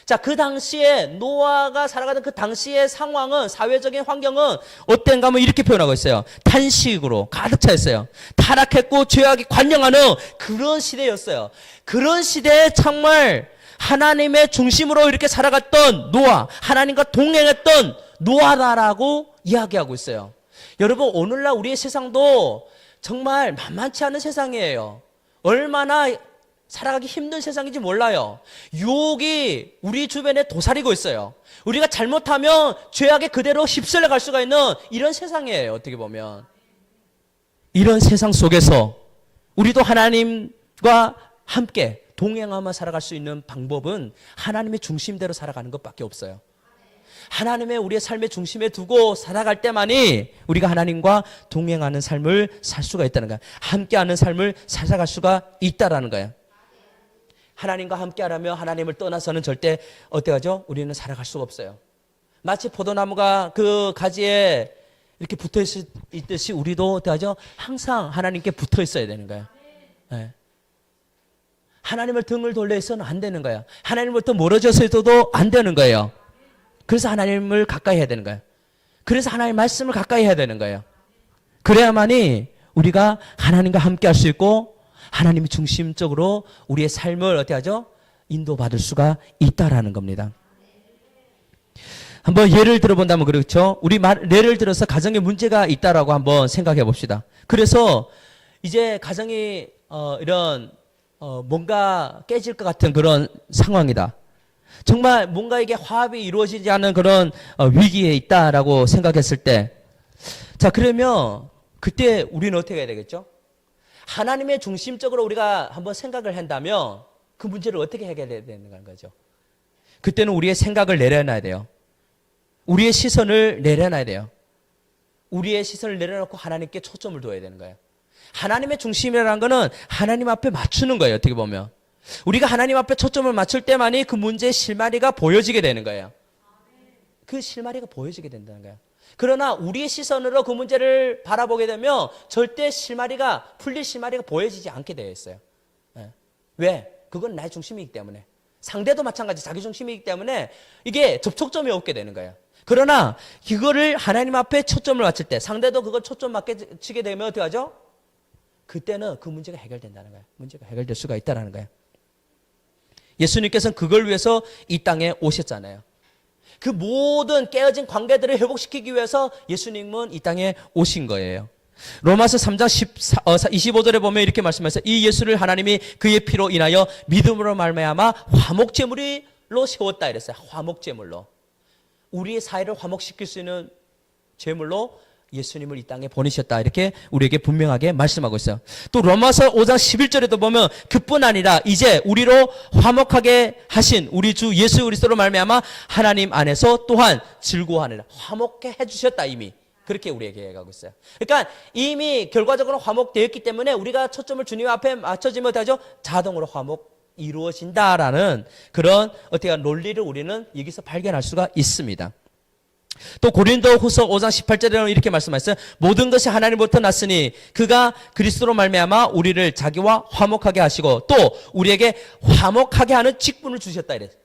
자, 그 당시에 노아가 살아가던 그 당시의 상황은 사회적인 환경은 어땠는가 하면 이렇게 표현하고 있어요. 탄식으로 가득 차 있어요. 타락했고 죄악이 관영하는 그런 시대였어요. 그런 시대에 정말 하나님의 중심으로 이렇게 살아갔던 노아, 하나님과 동행했던 노아다라고 이야기하고 있어요. 여러분 오늘날 우리의 세상도 정말 만만치 않은 세상이에요. 얼마나 살아가기 힘든 세상인지 몰라요. 유혹이 우리 주변에 도사리고 있어요. 우리가 잘못하면 죄악에 그대로 휩쓸려 갈 수가 있는 이런 세상이에요. 어떻게 보면. 이런 세상 속에서 우리도 하나님과 함께 동행하며 살아갈 수 있는 방법은 하나님의 중심대로 살아가는 것밖에 없어요. 하나님의 우리의 삶의 중심에 두고 살아갈 때만이 우리가 하나님과 동행하는 삶을 살 수가 있다는 거예요. 함께하는 삶을 살아갈 수가 있다라는 거예요. 하나님과 함께하려면 하나님을 떠나서는 절대 어떻게 하죠? 우리는 살아갈 수가 없어요. 마치 포도나무가 그 가지에 이렇게 붙어 있듯이 우리도 어떻게 하죠? 항상 하나님께 붙어 있어야 되는 거예요. 네. 하나님을 등을 돌려 있어는 안 되는 거예요. 하나님으로부터 멀어져서 있어도 안 되는 거예요. 그래서 하나님을 가까이 해야 되는 거예요. 그래서 하나님의 말씀을 가까이 해야 되는 거예요. 그래야만이 우리가 하나님과 함께 할 수 있고 하나님이 중심적으로 우리의 삶을 어떻게 하죠? 인도받을 수가 있다라는 겁니다. 한번 예를 들어본다면 그렇죠. 우리 예를 들어서 가정에 문제가 있다라고 한번 생각해 봅시다. 그래서 이제 가정이 뭔가 깨질 것 같은 그런 상황이다. 정말 뭔가 이게 화합이 이루어지지 않는 그런 위기에 있다라고 생각했을 때, 자 그러면 그때 우리는 어떻게 해야 되겠죠? 하나님의 중심적으로 우리가 한번 생각을 한다면 그 문제를 어떻게 해결해야 되는 거죠? 그때는 우리의 생각을 내려놔야 돼요. 우리의 시선을 내려놔야 돼요. 우리의 시선을 내려놓고 하나님께 초점을 둬야 되는 거예요. 하나님의 중심이라는 거는 하나님 앞에 맞추는 거예요. 어떻게 보면 우리가 하나님 앞에 초점을 맞출 때만이 그 문제의 실마리가 보여지게 되는 거예요. 그 실마리가 보여지게 된다는 거예요. 그러나 우리의 시선으로 그 문제를 바라보게 되면 절대 풀릴 실마리가 보여지지 않게 되어 있어요. 왜? 그건 나의 중심이기 때문에. 상대도 마찬가지 자기 중심이기 때문에 이게 접촉점이 없게 되는 거예요. 그러나 이거를 하나님 앞에 초점을 맞출 때 상대도 그걸 초점 맞추게 되면 어떻게 하죠? 그때는 그 문제가 해결된다는 거예요. 문제가 해결될 수가 있다는 거예요. 예수님께서는 그걸 위해서 이 땅에 오셨잖아요. 그 모든 깨어진 관계들을 회복시키기 위해서 예수님은 이 땅에 오신 거예요. 로마서 3장 25절에 보면 이렇게 말씀하셨어요. 이 예수를 하나님이 그의 피로 인하여 믿음으로 말미암아 화목제물로 세웠다 이랬어요. 화목제물로. 우리의 사회를 화목시킬 수 있는 제물로 예수님을 이 땅에 보내셨다. 이렇게 우리에게 분명하게 말씀하고 있어요. 또 로마서 5장 11절에도 보면 그뿐 아니라 이제 우리로 화목하게 하신 우리 주 예수 그리스도로 말미암아 하나님 안에서 또한 즐거워하느라 화목해 해주셨다 이미. 그렇게 우리에게 얘기하고 있어요. 그러니까 이미 결과적으로 화목되었기 때문에 우리가 초점을 주님 앞에 맞춰지면 어떡하죠? 자동으로 화목 이루어진다라는 그런 어떻게 논리를 우리는 여기서 발견할 수가 있습니다. 또 고린도 후서 5장 18절에는 이렇게 말씀하셨어요. 모든 것이 하나님부터 났으니 그가 그리스도로 말미암아 우리를 자기와 화목하게 하시고 또 우리에게 화목하게 하는 직분을 주셨다 이랬어요.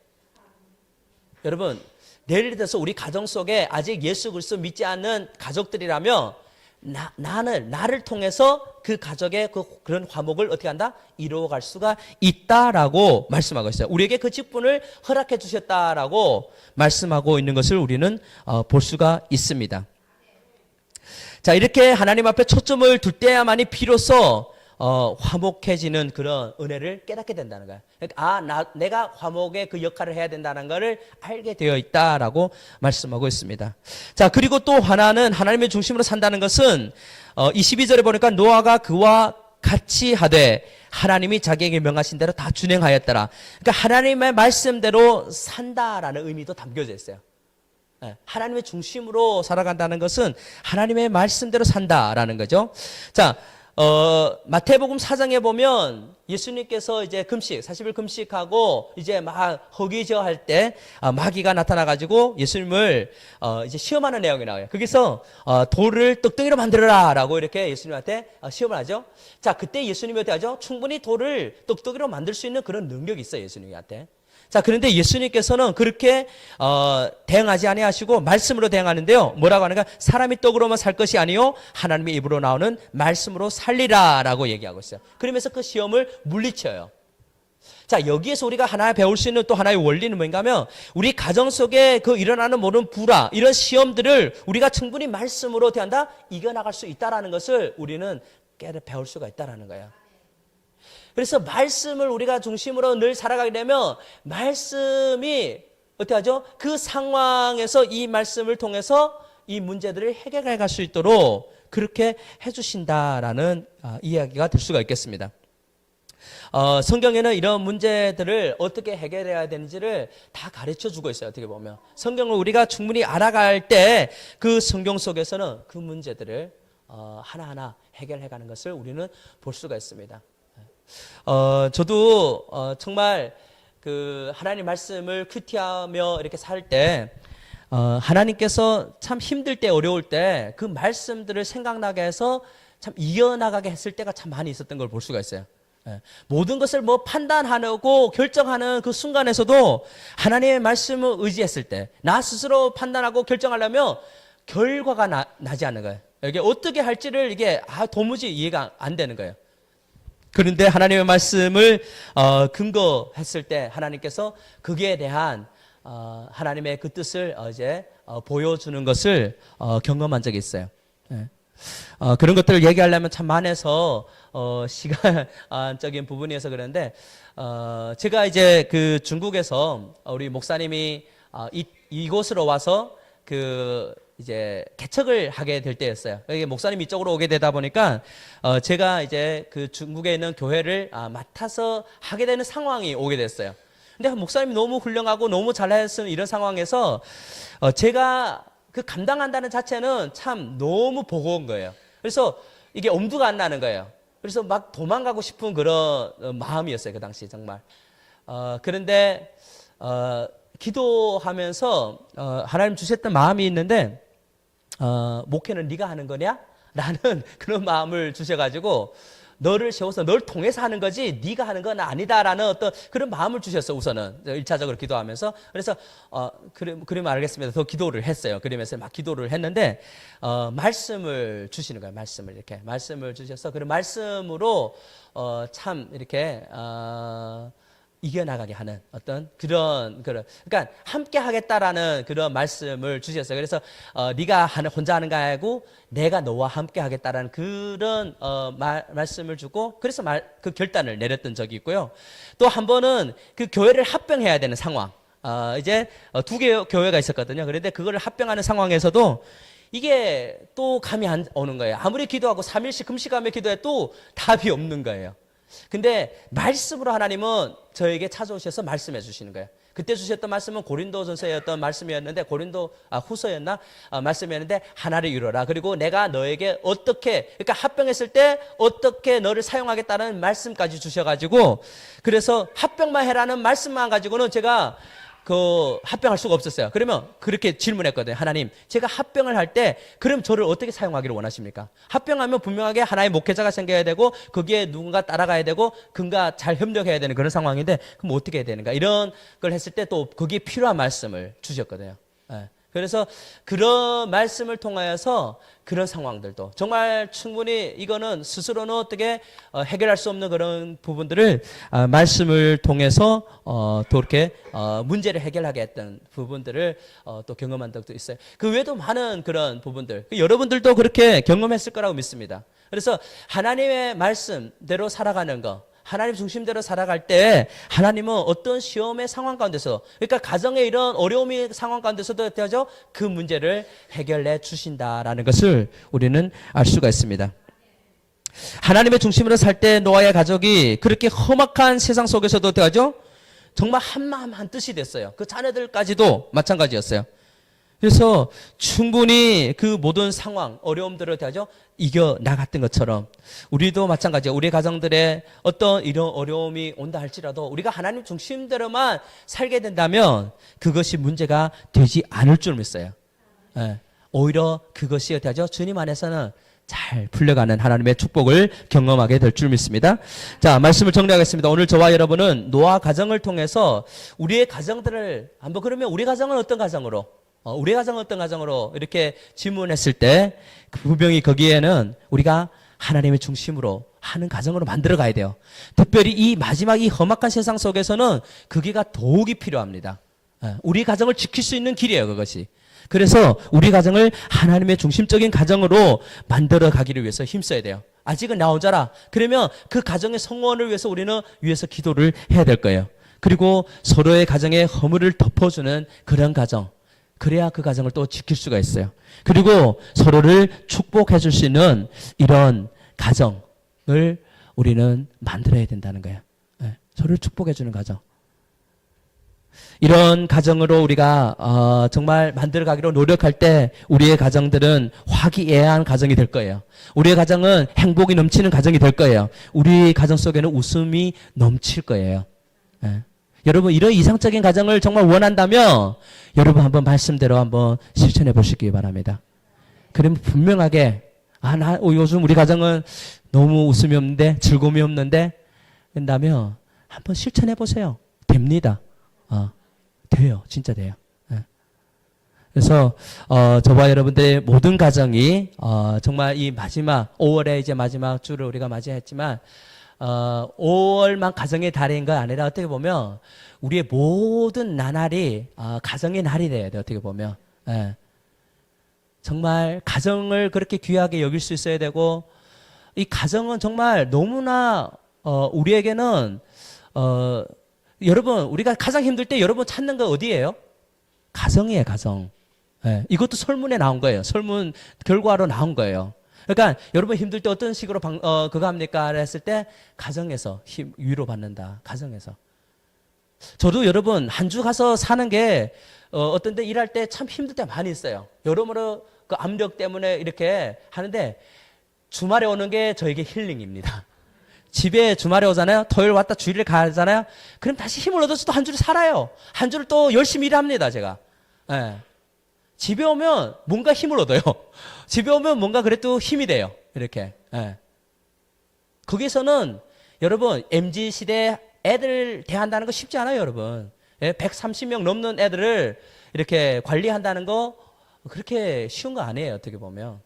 여러분, 예를 들어서 우리 가정 속에 아직 예수 그리스도 믿지 않는 가족들이라면 나를 통해서 그 가족의 그런 화목을 어떻게 한다? 이루어갈 수가 있다라고 말씀하고 있어요. 우리에게 그 직분을 허락해 주셨다라고 말씀하고 있는 것을 우리는 볼 수가 있습니다. 자, 이렇게 하나님 앞에 초점을 둘 때야만이 비로소 화목해지는 그런 은혜를 깨닫게 된다는 거예요. 그러니까 내가 화목의 그 역할을 해야 된다는 것을 알게 되어 있다라고 말씀하고 있습니다. 자, 그리고 또 하나는 하나님의 중심으로 산다는 것은 22절에 보니까 노아가 그와 같이 하되 하나님이 자기에게 명하신 대로 다 준행하였더라. 그러니까 하나님의 말씀대로 산다라는 의미도 담겨져 있어요. 하나님의 중심으로 살아간다는 것은 하나님의 말씀대로 산다라는 거죠. 자, 마태복음 4장에 보면 예수님께서 이제 40일 금식하고 이제 막 허기져할 때 마귀가 나타나가지고 예수님을 이제 시험하는 내용이 나와요. 거기서 돌을 떡덩이로 만들어라 라고 이렇게 예수님한테 시험을 하죠. 자, 그때 예수님이 어떻게 하죠? 충분히 돌을 떡덩이로 만들 수 있는 그런 능력이 있어요, 예수님한테. 자, 그런데 예수님께서는 그렇게 대응하지 아니하시고 말씀으로 대응하는데요. 뭐라고 하는가? 사람이 떡으로만 살 것이 아니요 하나님의 입으로 나오는 말씀으로 살리라라고 얘기하고 있어요. 그러면서 그 시험을 물리쳐요. 자, 여기에서 우리가 하나 배울 수 있는 또 하나의 원리는 뭔가 하면 우리 가정 속에 그 일어나는 모든 불화, 이런 시험들을 우리가 충분히 말씀으로 대한다 이겨나갈 수 있다라는 것을 우리는 배울 수가 있다라는 거예요. 그래서 말씀을 우리가 중심으로 늘 살아가게 되면 말씀이 어떻게 하죠? 그 상황에서 이 말씀을 통해서 이 문제들을 해결해 갈 수 있도록 그렇게 해주신다라는 이야기가 될 수가 있겠습니다. 성경에는 이런 문제들을 어떻게 해결해야 되는지를 다 가르쳐 주고 있어요. 어떻게 보면 성경을 우리가 충분히 알아갈 때 그 성경 속에서는 그 문제들을 하나하나 해결해 가는 것을 우리는 볼 수가 있습니다. 저도 정말 그 하나님 말씀을 큐티하며 이렇게 살 때 하나님께서 참 힘들 때 어려울 때 그 말씀들을 생각나게 해서 참 이어나가게 했을 때가 참 많이 있었던 걸 볼 수가 있어요. 모든 것을 뭐 판단하고 결정하는 그 순간에서도 하나님의 말씀을 의지했을 때 나 스스로 판단하고 결정하려면 결과가 나지 않는 거예요. 이게 어떻게 할지를 이게 도무지 이해가 안 되는 거예요. 그런데 하나님의 말씀을 근거했을 때 하나님께서 거기에 대한 하나님의 그 뜻을 이제 보여주는 것을 경험한 적이 있어요. 그런 것들을 얘기하려면 참 많아서 시간적인 부분이어서 그런데 제가 이제 그 중국에서 우리 목사님이 이곳으로 와서 그 이제 개척을 하게 될 때였어요. 목사님 이쪽으로 오게 되다 보니까 제가 이제 그 중국에 있는 교회를 맡아서 하게 되는 상황이 오게 됐어요. 근데 목사님이 너무 훌륭하고 너무 잘했는 이런 상황에서 제가 그 감당한다는 자체는 참 너무 버거운 거예요. 그래서 이게 엄두가 안 나는 거예요. 그래서 막 도망가고 싶은 그런 마음이었어요. 그 당시 정말. 그런데 기도하면서 하나님 주셨던 마음이 있는데 목회는 네가 하는 거냐? 라는 그런 마음을 주셔가지고 너를 세워서 널 통해서 하는 거지 네가 하는 건 아니다라는 어떤 그런 마음을 주셨어. 우선은 1차적으로 기도하면서. 그래서 그러면 알겠습니다. 더 기도를 했어요. 그러면서 막 기도를 했는데 말씀을 주시는 거예요. 말씀을 이렇게 말씀을 주셔서 그 말씀으로 참 이렇게 이겨나가게 하는 어떤 그러니까 함께 하겠다라는 그런 말씀을 주셨어요. 그래서 네가 혼자 하는 거 아니고 내가 너와 함께 하겠다라는 그런 말씀을 주고 그래서 그 결단을 내렸던 적이 있고요. 또 한 번은 그 교회를 합병해야 되는 상황. 이제 두 개 교회가 있었거든요. 그런데 그거를 합병하는 상황에서도 이게 또 감이 안 오는 거예요. 아무리 기도하고 3일씩 금식하며 기도해도 답이 없는 거예요. 근데 말씀으로 하나님은 저에게 찾아오셔서 말씀해 주시는 거예요. 그때 주셨던 말씀은 고린도전서의 어떤 말씀이었는데 후서였나 말씀이었는데 하나를 이루라. 그리고 내가 너에게 어떻게 그러니까 합병했을 때 어떻게 너를 사용하겠다는 말씀까지 주셔가지고 그래서 합병만 해라는 말씀만 가지고는 제가 합병할 수가 없었어요. 그러면 그렇게 질문했거든요. 하나님, 제가 합병을 할 때 그럼 저를 어떻게 사용하기를 원하십니까? 합병하면 분명하게 하나의 목회자가 생겨야 되고 거기에 누군가 따라가야 되고 그가 잘 협력해야 되는 그런 상황인데 그럼 어떻게 해야 되는가? 이런 걸 했을 때 또 거기에 필요한 말씀을 주셨거든요. 예. 그래서 그런 말씀을 통하여서 그런 상황들도 정말 충분히 이거는 스스로는 어떻게 해결할 수 없는 그런 부분들을 말씀을 통해서 또 이렇게 문제를 해결하게 했던 부분들을 또 경험한 적도 있어요. 그 외에도 많은 그런 부분들 여러분들도 그렇게 경험했을 거라고 믿습니다. 그래서 하나님의 말씀대로 살아가는 거 하나님 중심대로 살아갈 때 하나님은 어떤 시험의 상황 가운데서 그러니까 가정의 이런 어려움의 상황 가운데서도 되죠 그 문제를 해결해 주신다라는 것을 우리는 알 수가 있습니다. 하나님의 중심으로 살 때 노아의 가족이 그렇게 험악한 세상 속에서도 되죠 정말 한마음 한뜻이 됐어요. 그 자녀들까지도 마찬가지였어요. 그래서 충분히 그 모든 상황, 어려움들을 대하죠 이겨 나갔던 것처럼 우리도 마찬가지예요. 우리 가정들의 어떤 이런 어려움이 온다 할지라도 우리가 하나님 중심대로만 살게 된다면 그것이 문제가 되지 않을 줄 믿어요. 예. 오히려 그것이 어때하죠? 주님 안에서는 잘 풀려가는 하나님의 축복을 경험하게 될 줄 믿습니다. 자, 말씀을 정리하겠습니다. 오늘 저와 여러분은 노아 가정을 통해서 우리의 가정들을 한번 그러면 우리 가정은 어떤 가정으로 우리 가정은 어떤 가정으로 이렇게 질문했을 때 분명히 거기에는 우리가 하나님의 중심으로 하는 가정으로 만들어 가야 돼요. 특별히 이 마지막 이 험악한 세상 속에서는 그게가 더욱이 필요합니다. 우리 가정을 지킬 수 있는 길이에요, 그것이. 그래서 우리 가정을 하나님의 중심적인 가정으로 만들어 가기를 위해서 힘써야 돼요. 아직은 나 혼자라. 그러면 그 가정의 성원을 위해서 우리는 위해서 기도를 해야 될 거예요. 그리고 서로의 가정의 허물을 덮어주는 그런 가정. 그래야 그 가정을 또 지킬 수가 있어요. 그리고 서로를 축복해 줄 수 있는 이런 가정을 우리는 만들어야 된다는 거예요. 네, 서로를 축복해 주는 가정. 이런 가정으로 우리가 정말 만들어가기로 노력할 때 우리의 가정들은 화기애애한 가정이 될 거예요. 우리의 가정은 행복이 넘치는 가정이 될 거예요. 우리 가정 속에는 웃음이 넘칠 거예요. 네. 여러분 이런 이상적인 가정을 정말 원한다면 여러분 한번 말씀대로 한번 실천해 보시기 바랍니다. 그러면 분명하게 나 요즘 우리 가정은 너무 웃음이 없는데 즐거움이 없는데 그런다면 한번 실천해 보세요. 됩니다. 돼요. 진짜 돼요. 네. 그래서 저와 여러분들의 모든 가정이 정말 이 마지막 5월에 이제 마지막 주를 우리가 맞이했지만 5월만 가정의 달인 거 아니라 어떻게 보면 우리의 모든 나날이 가정의 날이 돼야 돼요. 어떻게 보면 정말 가정을 그렇게 귀하게 여길 수 있어야 되고 이 가정은 정말 너무나 우리에게는 여러분 우리가 가장 힘들 때 여러분 찾는 거 어디예요? 가정이에요. 가정. 이것도 설문에 나온 거예요. 설문 결과로 나온 거예요. 그러니까 여러분 힘들 때 어떤 식으로 그거 합니까? 했을 때 가정에서 위로받는다. 가정에서. 저도 여러분 한 주 가서 사는 게 어떤 데 일할 때 참 힘들 때 많이 있어요. 여러모로 그 압력 때문에 이렇게 하는데 주말에 오는 게 저에게 힐링입니다. 집에 주말에 오잖아요. 토요일 왔다 주일에 가잖아요. 그럼 다시 힘을 얻어서 또 한 주를 살아요. 한 주를 또 열심히 일합니다. 제가. 집에 오면 뭔가 힘을 얻어요. 집에 오면 뭔가 그래도 힘이 돼요. 이렇게. 거기서는 여러분 MZ시대 애들 대한다는 거 쉽지 않아요. 여러분. 130명 넘는 애들을 이렇게 관리한다는 거 그렇게 쉬운 거 아니에요. 어떻게 보면.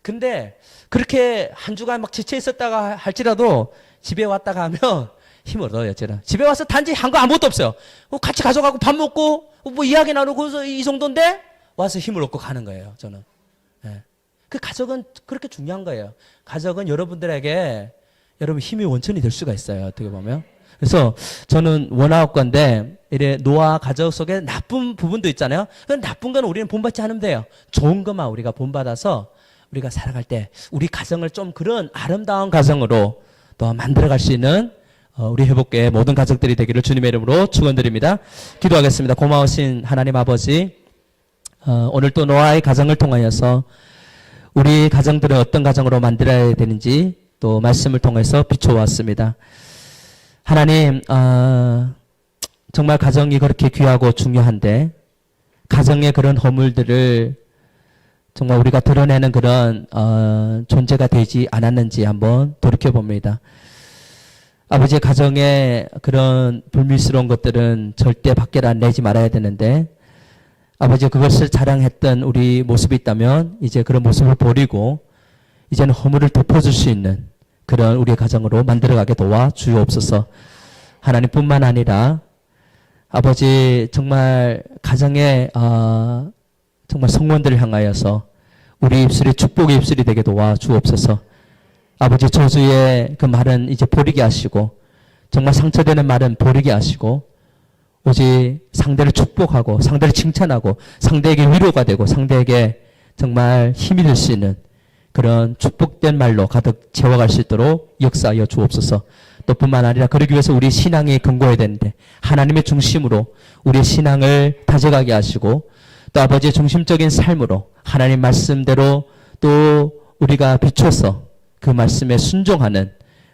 근데 그렇게 한 주간 막 지쳐 있었다가 할지라도 집에 왔다가 하면 힘을 얻어요, 저는. 집에 와서 단지 한 거 아무것도 없어요. 같이 가져가고 밥 먹고 뭐 이야기 나누고 이 정도인데 와서 힘을 얻고 가는 거예요, 저는. 예. 그 가족은 그렇게 중요한 거예요. 가족은 여러분들에게 여러분 힘의 원천이 될 수가 있어요, 어떻게 보면. 그래서 저는 원아웃건데 이래 노아 가족 속에 나쁜 부분도 있잖아요. 그 나쁜 건 우리는 본받지 않으면 돼요. 좋은 것만 우리가 본받아서 우리가 살아갈 때 우리 가정을 좀 그런 아름다운 가정으로 또 만들어갈 수 있는 우리 회복교회 모든 가족들이 되기를 주님의 이름으로 축원드립니다. 기도하겠습니다. 고마우신 하나님 아버지, 오늘 또 노아의 가정을 통하여서 우리 가정들을 어떤 가정으로 만들어야 되는지 또 말씀을 통해서 비춰왔습니다. 하나님, 정말 가정이 그렇게 귀하고 중요한데 가정의 그런 허물들을 정말 우리가 드러내는 그런 존재가 되지 않았는지 한번 돌이켜봅니다. 아버지의 가정에 그런 불미스러운 것들은 절대 밖에라 내지 말아야 되는데 아버지 그것을 자랑했던 우리 모습이 있다면 이제 그런 모습을 버리고 이제는 허물을 덮어줄 수 있는 그런 우리의 가정으로 만들어가게 도와 주옵소서. 하나님뿐만 아니라 아버지 정말 가정에 정말 성원들을 향하여서 우리 입술이 축복의 입술이 되게 도와 주옵소서. 아버지 저주의 그 말은 이제 버리게 하시고 정말 상처되는 말은 버리게 하시고 오직 상대를 축복하고 상대를 칭찬하고 상대에게 위로가 되고 상대에게 정말 힘이 될 수 있는 그런 축복된 말로 가득 채워갈 수 있도록 역사하여 주옵소서. 또 뿐만 아니라 그러기 위해서 우리 신앙이 견고해야 되는데 하나님의 중심으로 우리의 신앙을 다져가게 하시고 또 아버지의 중심적인 삶으로 하나님 말씀대로 또 우리가 비춰서 그 말씀에 순종하는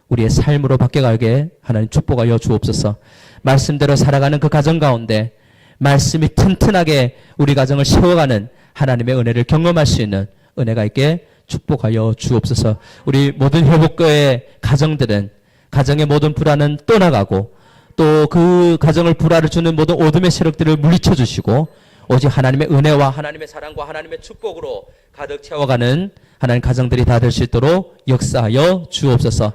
우리의 삶으로 바뀌어가게 하나님 축복하여 주옵소서. 말씀대로 살아가는 그 가정 가운데 말씀이 튼튼하게 우리 가정을 세워가는 하나님의 은혜를 경험할 수 있는 은혜가 있게 축복하여 주옵소서. 우리 모든 회복교의 가정들은 가정의 모든 불안은 떠나가고 또 그 가정을 불화를 주는 모든 어둠의 세력들을 물리쳐 주시고 오직 하나님의 은혜와 하나님의 사랑과 하나님의 축복으로 가득 채워가는 하나님 가정들이 다 될 수 있도록 역사하여 주옵소서.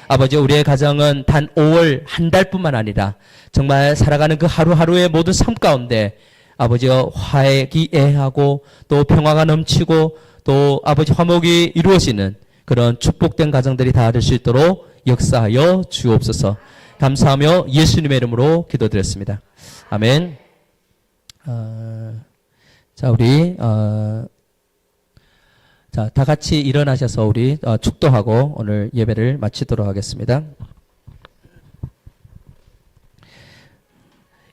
아버지 우리의 가정은 단 5월 한 달뿐만 아니라 정말 살아가는 그 하루하루의 모든 삶 가운데 아버지여 화해기 애하고 또 평화가 넘치고 또 아버지 화목이 이루어지는 그런 축복된 가정들이 다 될 수 있도록 역사하여 주옵소서. 감사하며 예수님의 이름으로 기도드렸습니다. 아멘. 자 우리 자, 다 같이 일어나셔서 우리 축도하고 오늘 예배를 마치도록 하겠습니다.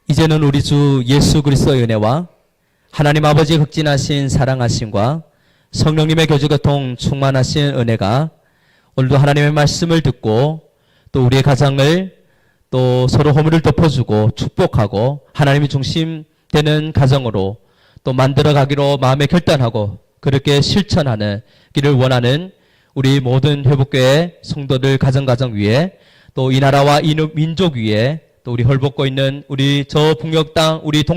이제는 우리 주 예수 그리스도의 은혜와 하나님 아버지의 극진하신 사랑하심과 성령님의 교주교통 충만하신 은혜가 오늘도 하나님의 말씀을 듣고 또 우리의 가정을 또 서로 허물을 덮어주고 축복하고 하나님이 중심되는 가정으로 또 만들어가기로 마음에 결단하고 그렇게 실천하는 길을 원하는 우리 모든 회복교회 성도들 가정 위에 또 이 나라와 이 민족 위에 또 우리 헐벗고 있는 우리 저 북녘 땅 우리 동